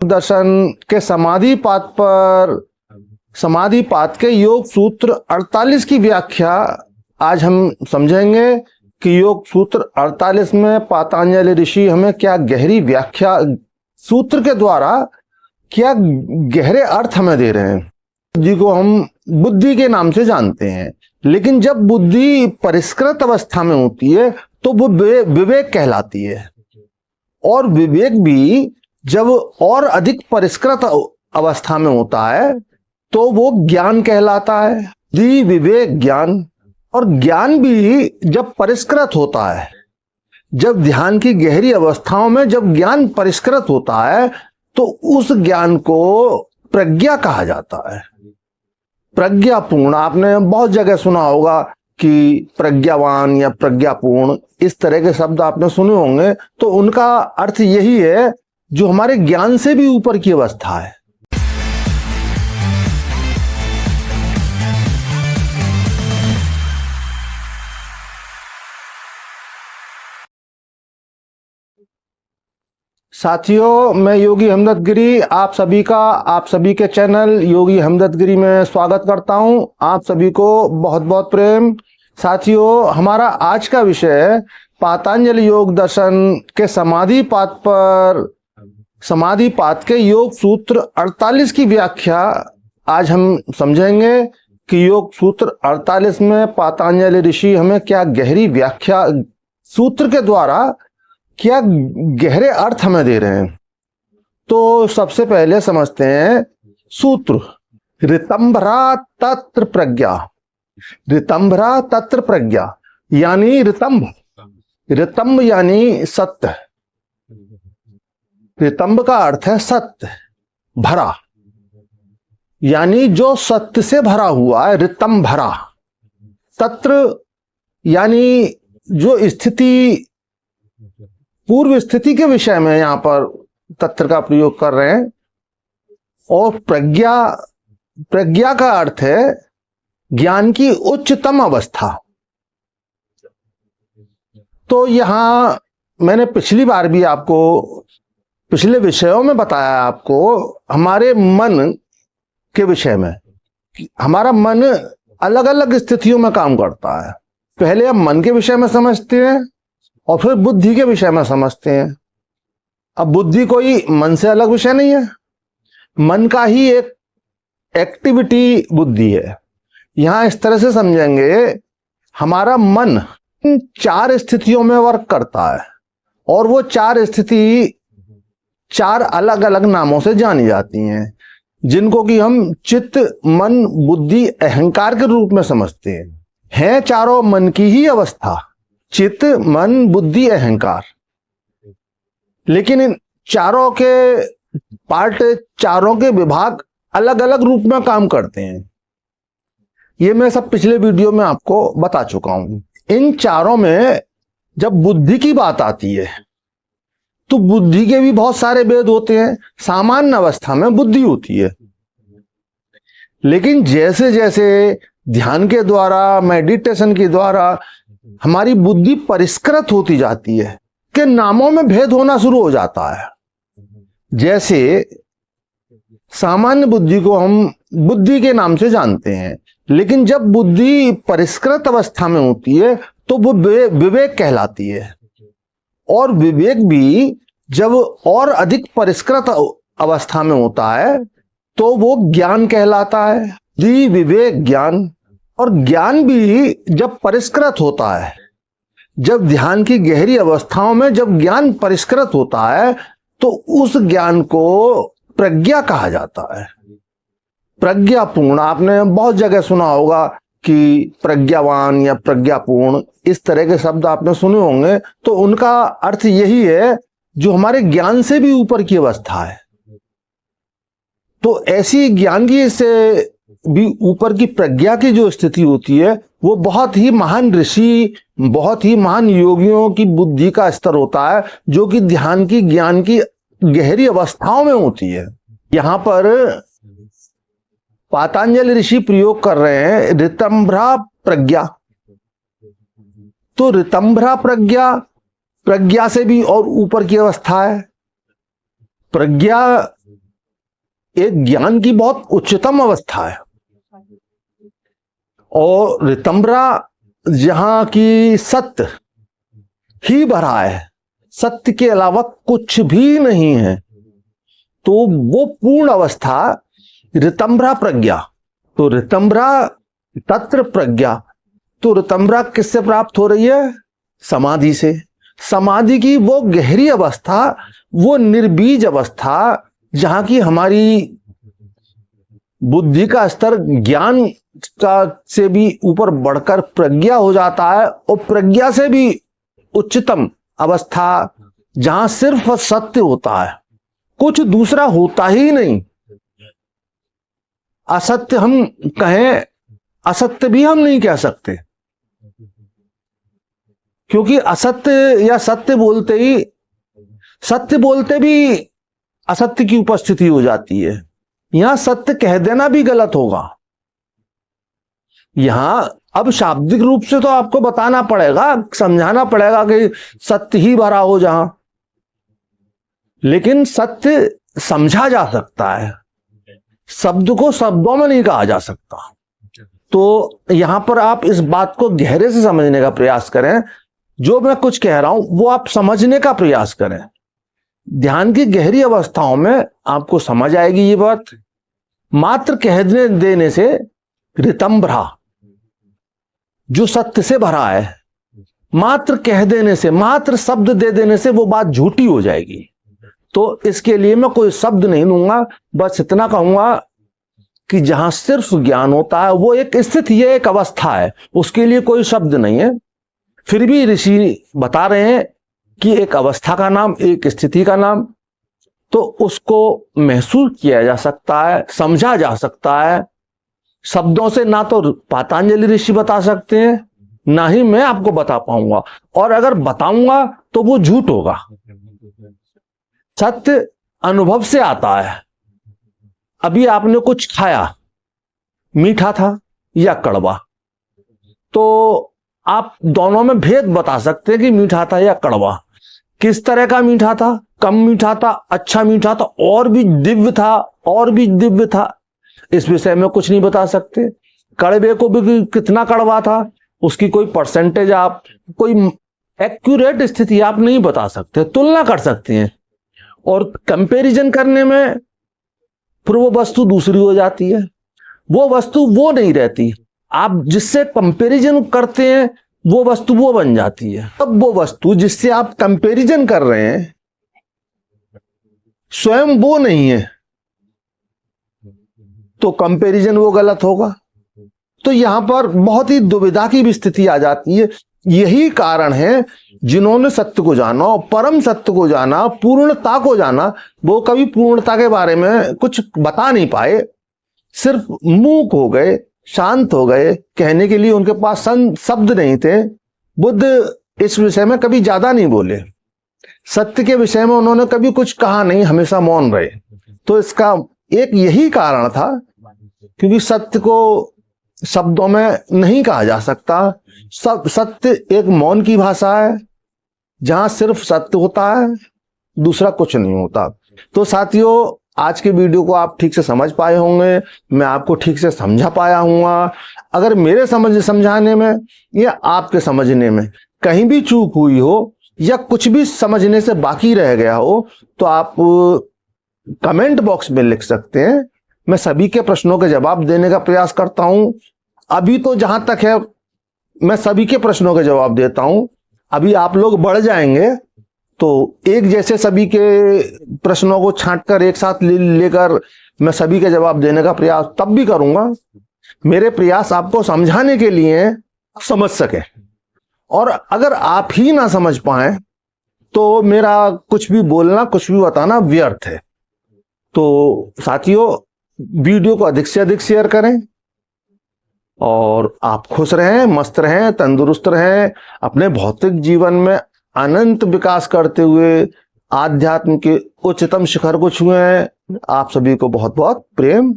दर्शन के समाधि पाद के योग सूत्र 48 की व्याख्या आज हम समझेंगे कि योग सूत्र 48 में पातंजलि ऋषि हमें क्या गहरी व्याख्या सूत्र के द्वारा क्या गहरे अर्थ हमें दे रहे हैं, जिसको हम बुद्धि के नाम से जानते हैं। लेकिन जब बुद्धि परिष्कृत अवस्था में होती है तो वो विवेक कहलाती है, और विवेक भी जब और अधिक परिष्कृत अवस्था में होता है तो वो ज्ञान कहलाता है। विवेक ज्ञान, और ज्ञान भी जब परिष्कृत होता है, जब ध्यान की गहरी अवस्थाओं में जब ज्ञान परिष्कृत होता है तो उस ज्ञान को प्रज्ञा कहा जाता है। प्रज्ञापूर्ण, आपने बहुत जगह सुना होगा कि प्रज्ञावान या प्रज्ञापूर्ण, इस तरह के शब्द आपने सुने होंगे। तो उनका अर्थ यही है जो हमारे ज्ञान से भी ऊपर की अवस्था है। साथियों, मैं योगी हमदर्द गिरी आप सभी के चैनल योगी हमदर्द गिरी में स्वागत करता हूं। आप सभी को बहुत बहुत प्रेम। साथियों, हमारा आज का विषय पातंजलि योग दर्शन के समाधि पाद के योग सूत्र 48 की व्याख्या आज हम समझेंगे कि योग सूत्र 48 में पातंजलि ऋषि हमें क्या गहरी व्याख्या सूत्र के द्वारा क्या गहरे अर्थ हमें दे रहे हैं। तो सबसे पहले समझते हैं सूत्र। ऋतंभरा तत्र प्रज्ञा। ऋतंभरा तत्र प्रज्ञा यानी ऋतंभ यानी सत्य। ऋतंभ का अर्थ है सत्य। भरा यानी जो सत्य से भरा हुआ है, ऋतंभरा। तत्र यानी जो स्थिति, पूर्व स्थिति के विषय में यहां पर तत्र का प्रयोग कर रहे हैं। और प्रज्ञा का अर्थ है ज्ञान की उच्चतम अवस्था। तो यहां मैंने पिछली बार भी आपको पिछले विषयों में बताया आपको हमारे मन के विषय में। हमारा मन अलग अलग स्थितियों में काम करता है। पहले हम मन के विषय में समझते हैं और फिर बुद्धि के विषय में समझते हैं। अब बुद्धि कोई मन से अलग विषय नहीं है, मन का ही एक एक्टिविटी बुद्धि है। यहां इस तरह से समझेंगे, हमारा मन इन 4 स्थितियों में वर्क करता है, और वो 4 स्थिति 4 अलग अलग नामों से जानी जाती हैं, जिनको कि हम चित्त, मन, बुद्धि, अहंकार के रूप में समझते हैं चारों मन की ही अवस्था, चित्त, मन, बुद्धि, अहंकार। लेकिन इन चारों के पार्ट, चारों के विभाग अलग अलग रूप में काम करते हैं। ये मैं सब पिछले वीडियो में आपको बता चुका हूं। इन चारों में जब बुद्धि की बात आती है तो बुद्धि के भी बहुत सारे भेद होते हैं। सामान्य अवस्था में बुद्धि होती है, लेकिन जैसे जैसे ध्यान के द्वारा, मेडिटेशन के द्वारा हमारी बुद्धि परिष्कृत होती जाती है कि नामों में भेद होना शुरू हो जाता है। जैसे सामान्य बुद्धि को हम बुद्धि के नाम से जानते हैं, लेकिन जब बुद्धि परिष्कृत अवस्था में होती है तो वो विवेक कहलाती है। और विवेक भी जब और अधिक परिष्कृत अवस्था में होता है तो वो ज्ञान कहलाता है। विवेक ज्ञान, और ज्ञान भी जब परिष्कृत होता है, जब ध्यान की गहरी अवस्थाओं में जब ज्ञान परिष्कृत होता है तो उस ज्ञान को प्रज्ञा कहा जाता है। प्रज्ञापूर्ण, आपने बहुत जगह सुना होगा कि प्रज्ञावान या प्रज्ञापूर्ण, इस तरह के शब्द आपने सुने होंगे। तो उनका अर्थ यही है जो हमारे ज्ञान से भी ऊपर की अवस्था है। तो ऐसी ज्ञान की से भी ऊपर की प्रज्ञा की जो स्थिति होती है वो बहुत ही महान ऋषि, बहुत ही महान योगियों की बुद्धि का स्तर होता है, जो कि ध्यान की, ज्ञान की गहरी अवस्थाओं में होती है। यहां पर पातंजलि ऋषि प्रयोग कर रहे हैं ऋतंभरा प्रज्ञा। तो ऋतंभरा प्रज्ञा से भी और ऊपर की अवस्था है। प्रज्ञा एक ज्ञान की बहुत उच्चतम अवस्था है, और ऋतंभरा जहां की सत्य ही भरा है, सत्य के अलावा कुछ भी नहीं है, तो वो पूर्ण अवस्था ऋतंभरा प्रज्ञा। तो ऋतंभरा तत्र प्रज्ञा, तो ऋतंभरा किससे प्राप्त हो रही है? समाधि से। समाधि की वो गहरी अवस्था, वो निर्बीज अवस्था, जहां की हमारी बुद्धि का स्तर ज्ञान का से भी ऊपर बढ़कर प्रज्ञा हो जाता है, और प्रज्ञा से भी उच्चतम अवस्था जहां सिर्फ सत्य होता है, कुछ दूसरा होता ही नहीं। असत्य हम कहें, असत्य भी हम नहीं कह सकते, क्योंकि असत्य या सत्य बोलते ही, सत्य बोलते भी असत्य की उपस्थिति हो जाती है। यहां सत्य कह देना भी गलत होगा। यहां अब शाब्दिक रूप से तो आपको बताना पड़ेगा, समझाना पड़ेगा कि सत्य ही भरा हो जहां, लेकिन सत्य समझा जा सकता है, शब्द को शब्दों में नहीं कहा जा सकता। तो यहां पर आप इस बात को गहरे से समझने का प्रयास करें। जो मैं कुछ कह रहा हूं वो आप समझने का प्रयास करें। ध्यान की गहरी अवस्थाओं में आपको समझ आएगी ये बात। मात्र कह देने से ऋतंभरा जो सत्य से भरा है, मात्र कह देने से, मात्र शब्द दे देने से वो बात झूठी हो जाएगी। तो इसके लिए मैं कोई शब्द नहीं लूंगा, बस इतना कहूंगा कि जहां सिर्फ ज्ञान होता है वो एक स्थिति है, एक अवस्था है, उसके लिए कोई शब्द नहीं है। फिर भी ऋषि बता रहे हैं कि एक अवस्था का नाम, एक स्थिति का नाम, तो उसको महसूस किया जा सकता है, समझा जा सकता है। शब्दों से ना तो पतंजलि ऋषि बता सकते हैं, ना ही मैं आपको बता पाऊंगा, और अगर बताऊंगा तो वो झूठ होगा। सत्य अनुभव से आता है। अभी आपने कुछ खाया, मीठा था या कड़वा, तो आप दोनों में भेद बता सकते हैं कि मीठा था या कड़वा। किस तरह का मीठा था? कम मीठा था, अच्छा मीठा था, और भी दिव्य था, और भी दिव्य था, इस विषय में कुछ नहीं बता सकते। कड़वे को भी कितना कड़वा था, उसकी कोई परसेंटेज, आप कोई एक्यूरेट स्थिति आप नहीं बता सकते। तुलना कर सकते हैं, और कंपैरिजन करने में फिर वो वस्तु दूसरी हो जाती है, वो वस्तु वो नहीं रहती। आप जिससे कंपैरिजन करते हैं वो वस्तु वो बन जाती है। अब वो वस्तु जिससे आप कंपैरिजन कर रहे हैं स्वयं वो नहीं है, तो कंपैरिजन वो गलत होगा। तो यहां पर बहुत ही दुविधा की भी स्थिति आ जाती है। यही कारण है जिन्होंने सत्य को जाना, परम सत्य को जाना, पूर्णता को जाना, वो कभी पूर्णता के बारे में कुछ बता नहीं पाए, सिर्फ मूक हो गए, शांत हो गए, कहने के लिए उनके पास शब्द नहीं थे। बुद्ध इस विषय में कभी ज्यादा नहीं बोले, सत्य के विषय में उन्होंने कभी कुछ कहा नहीं, हमेशा मौन रहे। तो इसका एक यही कारण था, क्योंकि सत्य को शब्दों में नहीं कहा जा सकता। सत्य एक मौन की भाषा है, जहां सिर्फ सत्य होता है, दूसरा कुछ नहीं होता। तो साथियों, आज के वीडियो को आप ठीक से समझ पाए होंगे, मैं आपको ठीक से समझा पाया हूँ। अगर मेरे समझाने में या आपके समझने में कहीं भी चूक हुई हो, या कुछ भी समझने से बाकी रह गया हो, तो आप कमेंट बॉक्स में लिख सकते हैं। मैं सभी के प्रश्नों के जवाब देने का प्रयास करता हूं। अभी तो जहां तक है मैं सभी के प्रश्नों के जवाब देता हूं। अभी आप लोग बढ़ जाएंगे तो एक जैसे सभी के प्रश्नों को छांटकर एक साथ लेकर मैं सभी के जवाब देने का प्रयास तब भी करूंगा। मेरे प्रयास आपको समझाने के लिए समझ सके, और अगर आप ही ना समझ पाए तो मेरा कुछ भी बोलना, कुछ भी बताना व्यर्थ है। तो साथियों, वीडियो को अधिक से अधिक शेयर करें, और आप खुश रहें, मस्त रहें, तंदुरुस्त रहें, अपने भौतिक जीवन में अनंत विकास करते हुए आध्यात्म के उच्चतम शिखर को छुएं। आप सभी को बहुत बहुत प्रेम।